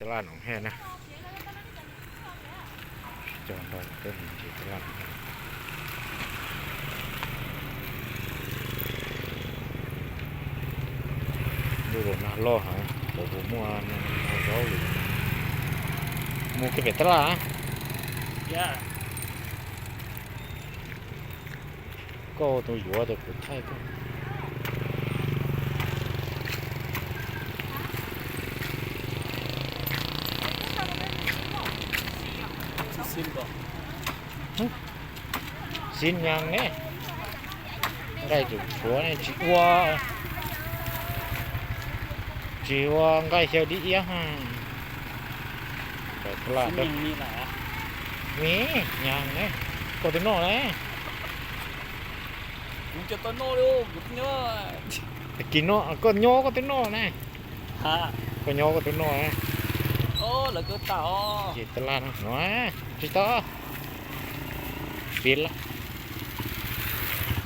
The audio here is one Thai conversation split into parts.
ตลาดหนองแห่นะจอนเราเต้นที่ตลาดดูโดนนะล่อหาโอ้โหมัวมันเอาเจ้าหรือมัวกินเป็ดตลาดก็ตัวอยู่ว่าแต่คนไทยก็xin nhang nè ngay từ phố này chị qua ngay theo đi á ha phải là đâu mí nhang nè có tiếng nọ đấy cũng cho tôi nô luôn cũng nhớ kín nọ có nhó có tiếng nọ này hả có nhó có tiếng nọ này ô là cơ tao chị ta la nó nói chị to biết lắm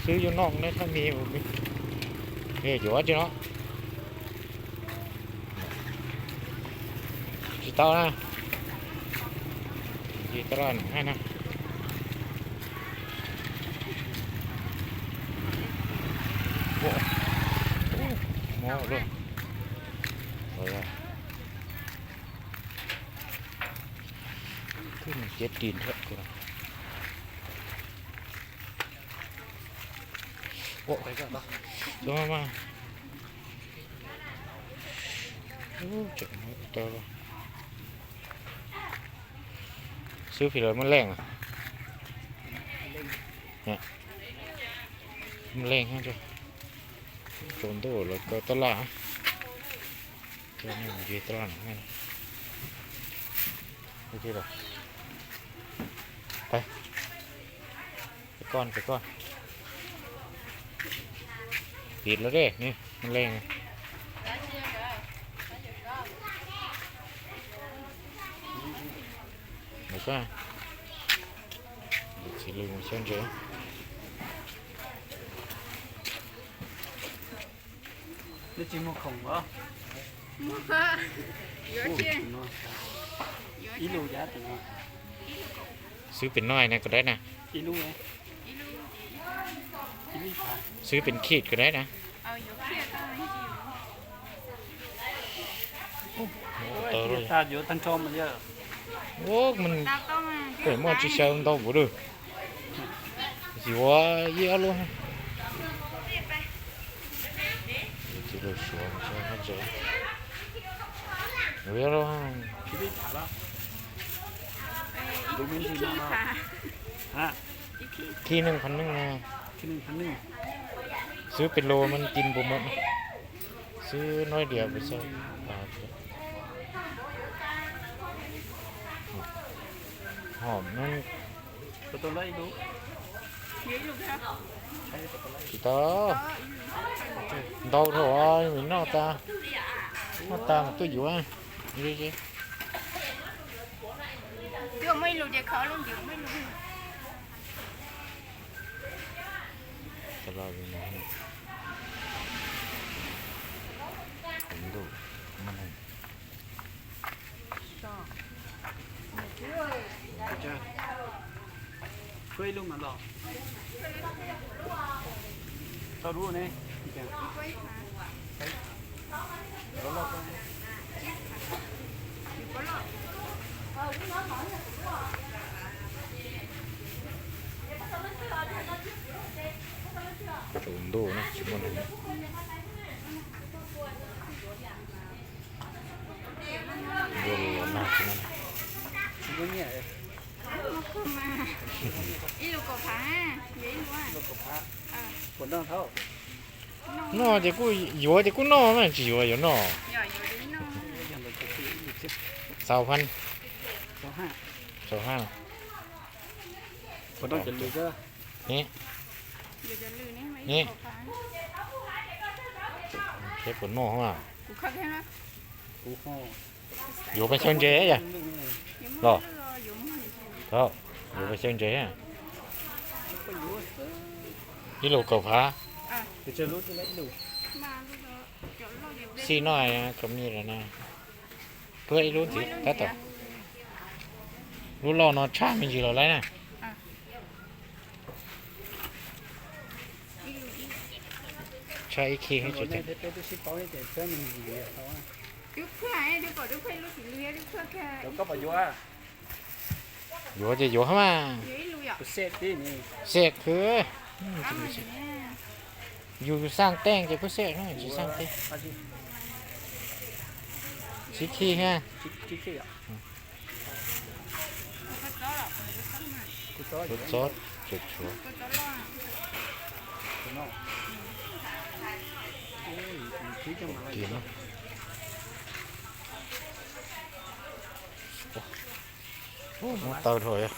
ซื้ออยู่นอกเนี่ยถ้ามีผมนี่อยู่ว่าจีเนาะจีเต้านะจีตลาดให้นะโอ้โหเลยโอ้ยขึ้นเจ็ดดินเถอะกูนะโอ้ยดูมาเจ็บมือเตอร์ซื้อผีเลยมันแรงอ่ะเนี่ยมันแรงฮะจ้ะโดนตัวแล้วก็ตลาดเจ้านี่มันยืดตลาดนั่นโอเคหรอไปก่อนปิดแล้วเด้นี่มันแรงเดี๋ยวก็สีเหลืองเช่นเดิมนี่จิ้มขมเหรออีลูยัดเหรอ ซื้อเป็นน้อยนะก็ได้นะ อีลูไงอีลูขา ซื้อเป็นขีดก็ได้นะเตอร์เลย ตาอยู่ทั้งชมมันเยอะ โอ้มันเปิดมาจีเชลต้องบุรุษสิว่าเยอะเลยจีโร่ชัวร์ใช่ไหมเจ๊เยอะเลย พี่ได้ถามแล้วดูมันดีมากฮะ ที่1,100นะ ที่1,100ซื้อเป็นโลมันกินบุหมดซื้อน้อยเดียวไปใส่หอมนั่น ตัวไรดู chị tớ đâu rồi mình nó ta mà tôi dụ ăn đi đi chưa mấy lù để khó lên dụ mấy lù tao lo đi nè cũng đủ mà này quay luôn mà lọ tao đua này trộn đồ này chúng mình đồ nào chúng mình nhẹ ít lù cổ phá dễ quá còn đang thâu nó thì cũng nó mà chỉ vừa nó sao phân sao ha còn đang chuẩn bị cơ nè nè cái cuốn nọ không à cú kho vô phải sơn chế vậy rồi đó vô phải sơn chế à cái lô cầu phá thì chơi lút lấy đủ xí nói cầm như là nè พื่อไอ้รุ่นสิถ้าต่อรุ่นเรานอนช่างมีอยู่แล้วนะใช้เคให้จุด Còn đây để tôi ship bảo ấy để cho mình gì vậy thôi. Đức phơi ai đức có đức phơi lúc thì lìa đức phơi cái Đâu có bao nhiêu à? อยู่จะอยู่เข้ามา dễ lui à Tôi set đi nè. เสกคือจะมี อยู่สร้างแต้งจะเพื่อเสกนะจะสร้างแต้ง À gì? ชิคกี้ฮะ Chi kia à? có đó là phải đức phơi mà กู cho รสซอสจุดชัว có đó là Đúng không? Ôi, chỉ cho mà กินเนาะโอ้โหเตาถอยอ่ะ